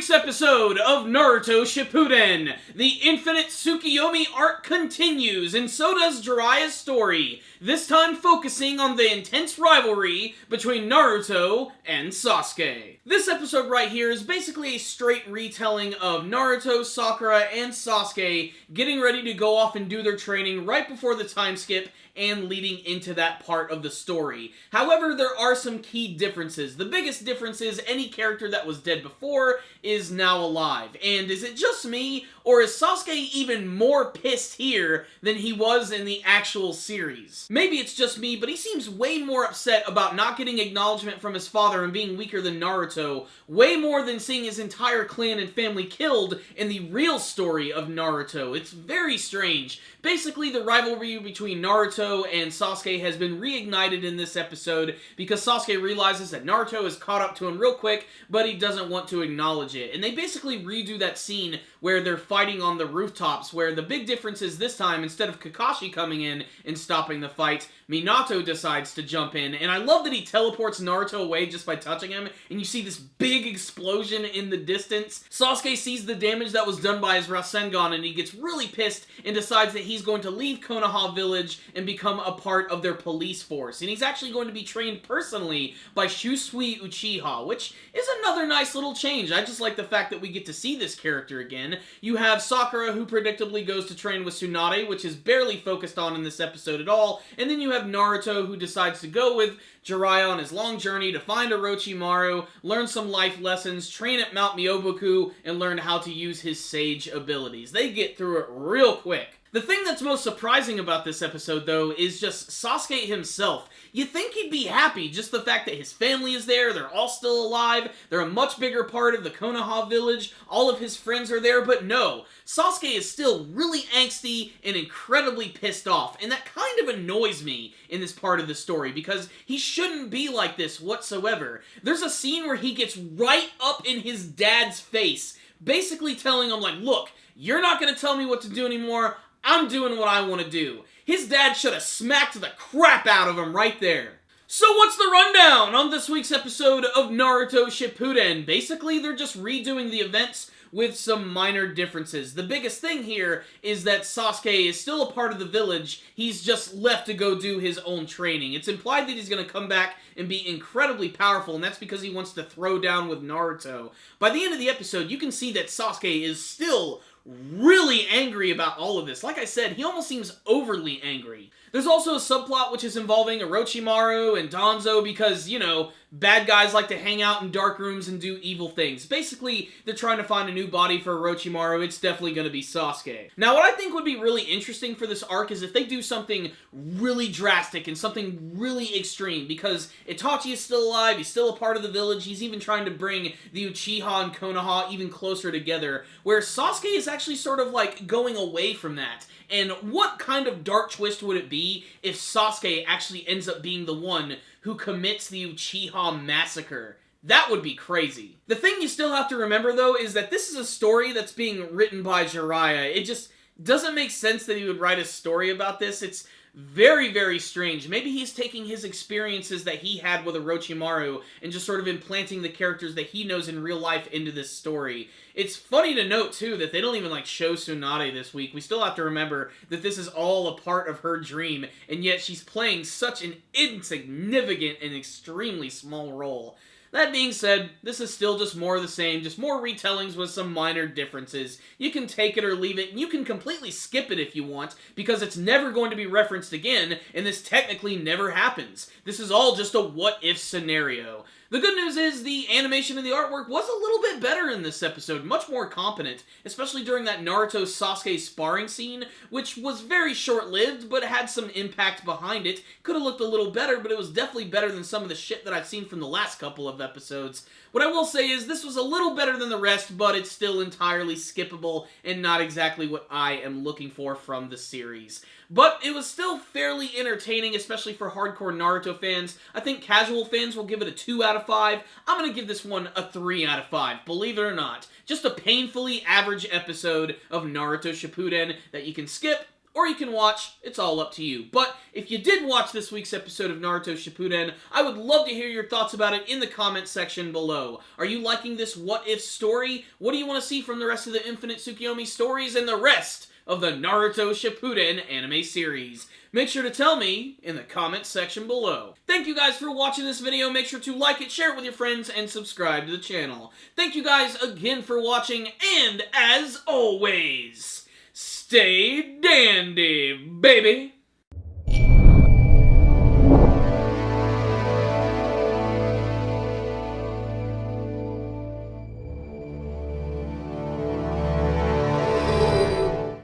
week's episode of Naruto Shippuden, the Infinite Tsukiyomi arc continues, and so does Jiraiya's story, this time focusing on the intense rivalry between Naruto and Sasuke. This episode right here is basically a straight retelling of Naruto, Sakura, and Sasuke getting ready to go off and do their training right before the time skip and leading into that part of the story. However, there are some key differences. The biggest difference is any character that was dead before is now alive. And is it just me, or is Sasuke even more pissed here than he was in the actual series? Maybe it's just me, but he seems way more upset about not getting acknowledgement from his father and being weaker than Naruto, way more than seeing his entire clan and family killed in the real story of Naruto. It's very strange. Basically, the rivalry between Naruto and Sasuke has been reignited in this episode because Sasuke realizes that Naruto has caught up to him real quick, but he doesn't want to acknowledge it. And they basically redo that scene where they're fighting on the rooftops, where the big difference is this time, instead of Kakashi coming in and stopping the fight, Minato decides to jump in. And I love that he teleports Naruto away just by touching him, and you see this big explosion in the distance. Sasuke sees the damage that was done by his Rasengan, and he gets really pissed and decides that he's going to leave Konoha Village and become a part of their police force. And he's actually going to be trained personally by Shusui Uchiha, which is another nice little change. I just like the fact that we get to see this character again. You have Sakura, who predictably goes to train with Tsunade, which is barely focused on in this episode at all. And then you have Naruto, who decides to go with Jiraiya on his long journey to find Orochimaru, learn some life lessons, train at Mount Myoboku, and learn how to use his sage abilities. They get through it real quick. The thing that's most surprising about this episode, though, is just Sasuke himself. You'd think he'd be happy, just the fact that his family is there, they're all still alive, they're a much bigger part of the Konoha village, all of his friends are there, but no. Sasuke is still really angsty and incredibly pissed off, and that kind of annoys me in this part of the story, because he shouldn't be like this whatsoever. There's a scene where he gets right up in his dad's face, basically telling him, like, look, you're not gonna tell me what to do anymore, I'm doing what I want to do. His dad should have smacked the crap out of him right there. So what's the rundown on this week's episode of Naruto Shippuden? Basically, they're just redoing the events with some minor differences. The biggest thing here is that Sasuke is still a part of the village, he's just left to go do his own training. It's implied that he's going to come back and be incredibly powerful, and that's because he wants to throw down with Naruto. By the end of the episode, you can see that Sasuke is still really angry about all of this. Like I said, he almost seems overly angry. There's also a subplot which is involving Orochimaru and Danzo because, you know, bad guys like to hang out in dark rooms and do evil things. Basically, they're trying to find a new body for Orochimaru. It's definitely going to be Sasuke. Now, what I think would be really interesting for this arc is if they do something really drastic and something really extreme, because Itachi is still alive, he's still a part of the village, he's even trying to bring the Uchiha and Konoha even closer together, where Sasuke is actually sort of like going away from that. And what kind of dark twist would it be if Sasuke actually ends up being the one who commits the Uchiha massacre? That would be crazy. The thing you still have to remember, though, is that this is a story that's being written by Jiraiya. It just doesn't make sense that he would write a story about this. It's very, very strange. Maybe he's taking his experiences that he had with Orochimaru and just sort of implanting the characters that he knows in real life into this story. It's funny to note, too, that they don't even, like, show Tsunade this week. We still have to remember that this is all a part of her dream, and yet she's playing such an insignificant and extremely small role. That being said, this is still just more of the same, just more retellings with some minor differences. You can take it or leave it, and you can completely skip it if you want, because it's never going to be referenced again, and this technically never happens. This is all just a what-if scenario. The good news is the animation and the artwork was a little bit better in this episode, much more competent, especially during that Naruto-Sasuke sparring scene, which was very short-lived, but had some impact behind it. Could have looked a little better, but it was definitely better than some of the shit that I've seen from the last couple of episodes. What I will say is this was a little better than the rest, but it's still entirely skippable and not exactly what I am looking for from the series. But it was still fairly entertaining, especially for hardcore Naruto fans. I think casual fans will give it a 2 out of 5. I'm going to give this one a 3 out of 5, believe it or not. Just a painfully average episode of Naruto Shippuden that you can skip or you can watch. It's all up to you. But if you did watch this week's episode of Naruto Shippuden, I would love to hear your thoughts about it in the comment section below. Are you liking this what-if story? What do you want to see from the rest of the Infinite Tsukiyomi stories and the rest of the Naruto Shippuden anime series? Make sure to tell me in the comments section below. Thank you guys for watching this video. Make sure to like it, share it with your friends, and subscribe to the channel. Thank you guys again for watching, and as always, stay dandy, baby!